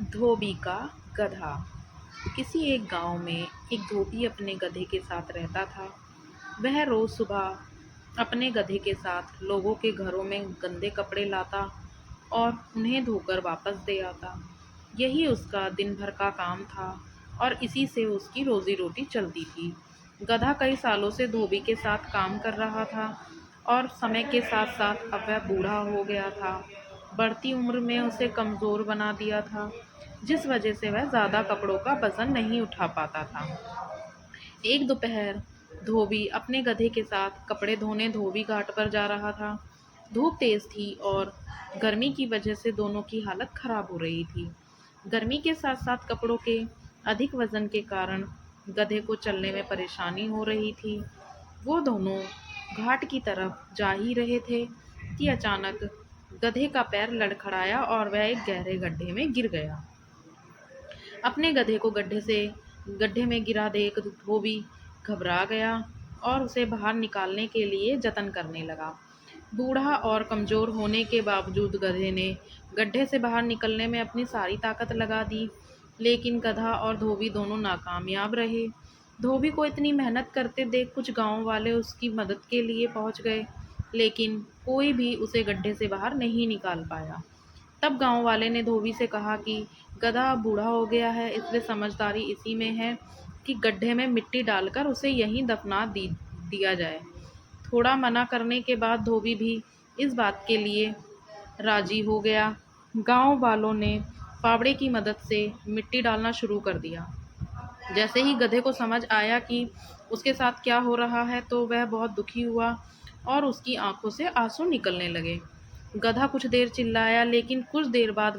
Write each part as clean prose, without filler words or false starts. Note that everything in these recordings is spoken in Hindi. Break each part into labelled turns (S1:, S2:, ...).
S1: धोबी का गधा। किसी एक गांव में एक धोबी अपने गधे के साथ रहता था। वह रोज सुबह अपने गधे के साथ लोगों के घरों में गंदे कपड़े लाता और उन्हें धोकर वापस दे आता। यही उसका दिन भर का काम था और इसी से उसकी रोजी रोटी चलती थी। गधा कई सालों से धोबी के साथ काम कर रहा था और समय के साथ साथ अब वह बूढ़ा हो गया था। बढ़ती उम्र में उसे कमज़ोर बना दिया था, जिस वजह से वह ज़्यादा कपड़ों का वज़न नहीं उठा पाता था। एक दोपहर धोबी अपने गधे के साथ कपड़े धोने धोबी घाट पर जा रहा था। धूप तेज थी और गर्मी की वजह से दोनों की हालत खराब हो रही थी। गर्मी के साथ साथ कपड़ों के अधिक वजन के कारण गधे को चलने में परेशानी हो रही थी। वो दोनों घाट की तरफ जा ही रहे थे कि अचानक गधे का पैर लड़खड़ाया और वह एक गहरे गड्ढे में गिर गया। अपने गधे को गड्ढे में गिरा देख धोबी घबरा गया और उसे बाहर निकालने के लिए जतन करने लगा। बूढ़ा और कमज़ोर होने के बावजूद गधे ने गड्ढे से बाहर निकलने में अपनी सारी ताकत लगा दी, लेकिन गधा और धोबी दोनों नाकामयाब रहे। धोबी को इतनी मेहनत करते देख कुछ गांव वाले उसकी मदद के लिए पहुंच गए, लेकिन कोई भी उसे गड्ढे से बाहर नहीं निकाल पाया। तब गांव वाले ने धोबी से कहा कि गधा अब बूढ़ा हो गया है, इसलिए समझदारी इसी में है कि गड्ढे में मिट्टी डालकर उसे यहीं दिया जाए। थोड़ा मना करने के बाद धोबी भी इस बात के लिए राजी हो गया। गांव वालों ने फावड़े की मदद से मिट्टी डालना शुरू कर दिया। जैसे ही गधे को समझ आया कि उसके साथ क्या हो रहा है, तो वह बहुत दुखी हुआ और उसकी आंखों से आंसू निकलने लगे। गधा कुछ देर चिल्लाया, लेकिन कुछ देर बाद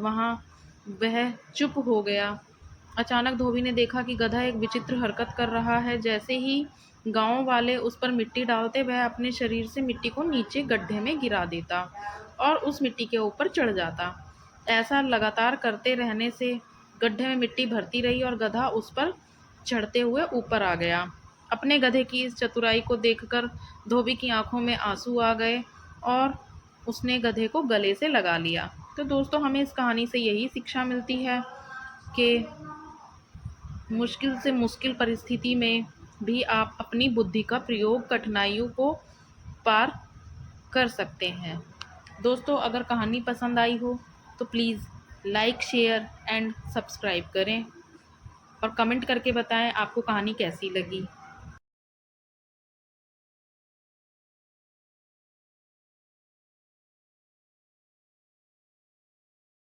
S1: वह चुप हो गया। अचानक धोबी ने देखा कि गधा एक विचित्र हरकत कर रहा है। जैसे ही गांव वाले उस पर मिट्टी डालते, वह अपने शरीर से मिट्टी को नीचे गड्ढे में गिरा देता और उस मिट्टी के ऊपर चढ़ जाता। ऐसा लगातार करते रहने से गड्ढे में मिट्टी भरती रही और गधा उस पर चढ़ते हुए ऊपर आ गया। अपने गधे की इस चतुराई को देखकर धोबी की आंखों में आंसू आ गए और उसने गधे को गले से लगा लिया। तो दोस्तों, हमें इस कहानी से यही शिक्षा मिलती है कि मुश्किल से मुश्किल परिस्थिति में भी आप अपनी बुद्धि का प्रयोग कठिनाइयों को पार कर सकते हैं। दोस्तों, अगर कहानी पसंद आई हो तो please like, share and subscribe करें और कमेंट करके बताएं आपको कहानी कैसी लगी।